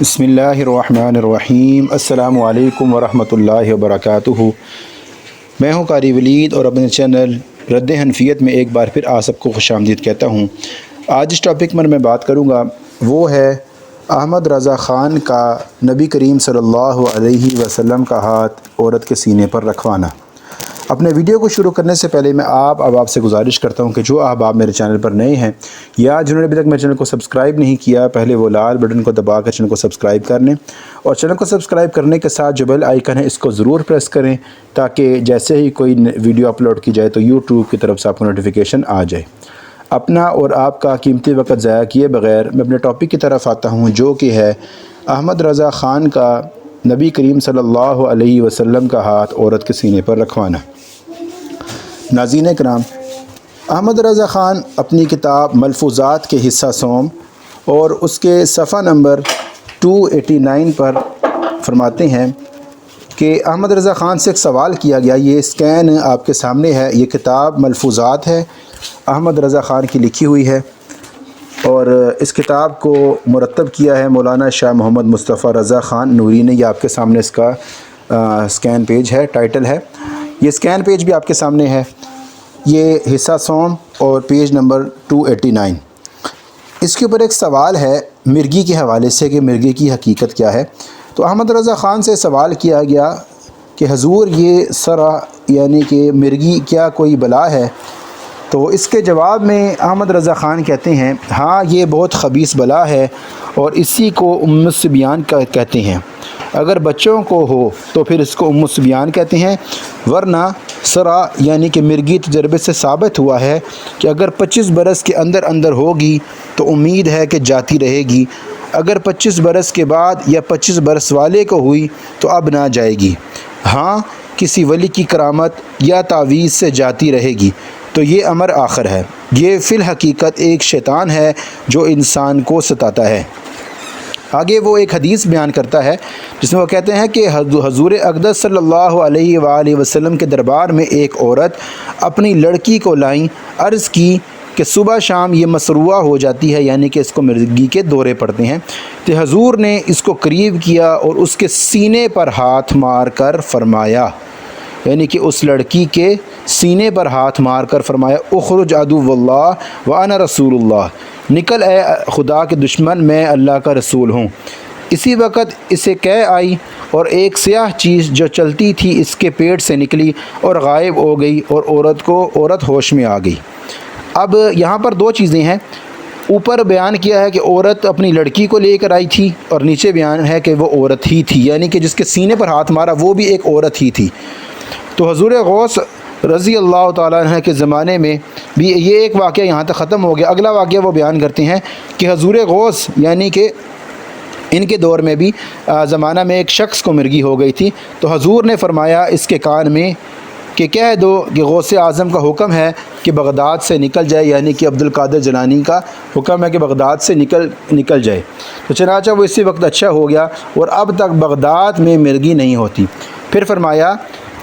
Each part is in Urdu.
بسم اللہ الرحمن الرحیم۔ السلام علیکم ورحمۃ اللہ وبرکاتہ۔ میں ہوں قاری ولید اور اپنے چینل رد حنفیت میں ایک بار پھر آپ سب کو خوش آمدید کہتا ہوں۔ آج اس ٹاپک میں بات کروں گا وہ ہے احمد رضا خان کا نبی کریم صلی اللہ علیہ وسلم کا ہاتھ عورت کے سینے پر رکھوانا۔ اپنے ویڈیو کو شروع کرنے سے پہلے میں آپ سے گزارش کرتا ہوں کہ جو احباب میرے چینل پر نئے ہیں یا جنہوں نے ابھی تک میرے چینل کو سبسکرائب نہیں کیا، پہلے وہ لال بٹن کو دبا کر چینل کو سبسکرائب کر لیں، اور چینل کو سبسکرائب کرنے کے ساتھ جو بیل آئیکن ہے اس کو ضرور پریس کریں تاکہ جیسے ہی کوئی ویڈیو اپلوڈ کی جائے تو یوٹیوب کی طرف سے آپ کو نوٹیفیکیشن آ جائے۔ اپنا اور آپ کا قیمتی وقت ضائع کیے بغیر میں اپنے ٹاپک کی طرف آتا ہوں، جو کہ ہے احمد رضا خان کا نبی کریم صلی اللہ علیہ وسلم کا ہاتھ عورت کے سینے پر رکھوانا۔ ناظرین کرام، احمد رضا خان اپنی کتاب ملفوظات کے حصہ سوم اور اس کے صفحہ نمبر 289 پر فرماتے ہیں کہ احمد رضا خان سے ایک سوال کیا گیا۔ یہ اسکین آپ کے سامنے ہے، یہ کتاب ملفوظات ہے، احمد رضا خان کی لکھی ہوئی ہے، اور اس کتاب کو مرتب کیا ہے مولانا شاہ محمد مصطفیٰ رضا خان نوری نے۔ یہ آپ کے سامنے اس کا اسکین پیج ہے، ٹائٹل ہے، یہ اسکین پیج بھی آپ کے سامنے ہے، یہ حصہ سوم اور پیج نمبر 289۔ اس کے اوپر ایک سوال ہے مرغی کے حوالے سے کہ مرغی کی حقیقت کیا ہے۔ تو احمد رضا خان سے سوال کیا گیا کہ حضور یہ سرا یعنی کہ مرغی کیا کوئی بلا ہے؟ تو اس کے جواب میں احمد رضا خان کہتے ہیں ہاں یہ بہت خبیث بلا ہے اور اسی کو ام الصبیان کہتے ہیں۔ اگر بچوں کو ہو تو پھر اس کو ام الصبیان کہتے ہیں، ورنہ سرا یعنی کہ مرغی تجربے سے ثابت ہوا ہے کہ اگر 25 برس کے اندر ہوگی تو امید ہے کہ جاتی رہے گی، اگر 25 برس کے بعد یا 25 برس والے کو ہوئی تو اب نہ جائے گی، ہاں کسی ولی کی کرامت یا تعویذ سے جاتی رہے گی۔ تو یہ امر آخر ہے، یہ فی الحقیقت ایک شیطان ہے جو انسان کو ستاتا ہے۔ آگے وہ ایک حدیث بیان کرتا ہے جس میں وہ کہتے ہیں کہ حضور اقدس صلی اللہ علیہ وآلہ وسلم کے دربار میں ایک عورت اپنی لڑکی کو لائیں، عرض کی کہ صبح شام یہ مسروع ہو جاتی ہے، یعنی کہ اس کو مرغی کے دورے پڑتے ہیں۔ تو حضور نے اس کو قریب کیا اور اس کے سینے پر ہاتھ مار کر فرمایا، یعنی کہ اس لڑکی کے سینے پر ہاتھ مار کر فرمایا اخرج عدو اللہ وانا رسول اللہ، نکل اے خدا کے دشمن، میں اللہ کا رسول ہوں۔ اسی وقت اسے قے آئی اور ایک سیاہ چیز جو چلتی تھی اس کے پیٹ سے نکلی اور غائب ہو گئی، اور عورت ہوش میں آ گئی۔ اب یہاں پر دو چیزیں ہیں، اوپر بیان کیا ہے کہ عورت اپنی لڑکی کو لے کر آئی تھی، اور نیچے بیان ہے کہ وہ عورت ہی تھی، یعنی کہ جس کے سینے پر ہاتھ مارا وہ بھی ایک عورت ہی تھی۔ تو حضور غوث رضی اللہ تعالیٰ عنہ کے زمانے میں بھی یہ ایک واقعہ یہاں تک ختم ہو گیا۔ اگلا واقعہ وہ بیان کرتے ہیں کہ حضور غوث یعنی کہ ان کے دور میں بھی زمانہ میں ایک شخص کو مرغی ہو گئی تھی، تو حضور نے فرمایا اس کے کان میں کہ کہہ دو کہ غوث اعظم کا حکم ہے کہ بغداد سے نکل جائے، یعنی کہ عبد القادر جیلانی کا حکم ہے کہ بغداد سے نکل جائے۔ تو چنانچہ وہ اسی وقت اچھا ہو گیا اور اب تک بغداد میں مرغی نہیں ہوتی۔ پھر فرمایا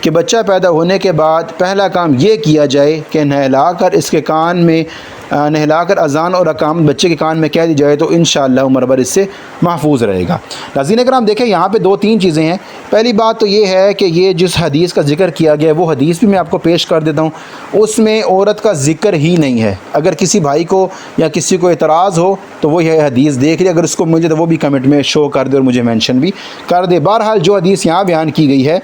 کہ بچہ پیدا ہونے کے بعد پہلا کام یہ کیا جائے کہ نہلا کر اس کے کان میں نہلا کر اذان اور اقامت بچے کے کان میں کہہ دی جائے، تو انشاءاللہ عمر بھر اس سے محفوظ رہے گا۔ ناظرین کرام دیکھیں یہاں پہ 2-3 چیزیں ہیں۔ پہلی بات تو یہ ہے کہ یہ جس حدیث کا ذکر کیا گیا ہے وہ حدیث بھی میں آپ کو پیش کر دیتا ہوں، اس میں عورت کا ذکر ہی نہیں ہے۔ اگر کسی بھائی کو یا کسی کو اعتراض ہو تو وہ یہ حدیث دیکھ لے، اگر اس کو مجھے تو وہ بھی کمنٹ میں شو کر دے اور مجھے مینشن بھی کر دے۔ بہرحال جو حدیث یہاں بیان کی گئی ہے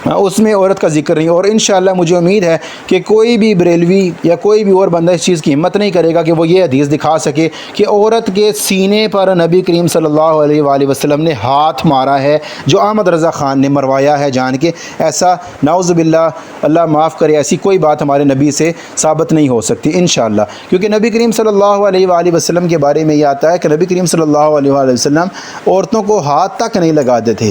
اس میں عورت کا ذکر نہیں، اور انشاءاللہ مجھے امید ہے کہ کوئی بھی بریلوی یا کوئی بھی اور بندہ اس چیز کی ہمت نہیں کرے گا کہ وہ یہ حدیث دکھا سکے کہ عورت کے سینے پر نبی کریم صلی اللہ علیہ وآلہ وسلم نے ہاتھ مارا ہے، جو احمد رضا خان نے مروایا ہے جان کے۔ ایسا نعوذ باللہ، اللہ معاف کرے، ایسی کوئی بات ہمارے نبی سے ثابت نہیں ہو سکتی انشاءاللہ، کیونکہ نبی کریم صلی اللہ علیہ وآلہ وسلم کے بارے میں یہ آتا ہے کہ نبی کریم صلی اللہ علیہ وآلہ وسلم عورتوں کو ہاتھ تک نہیں لگاتے تھے،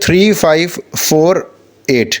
3548।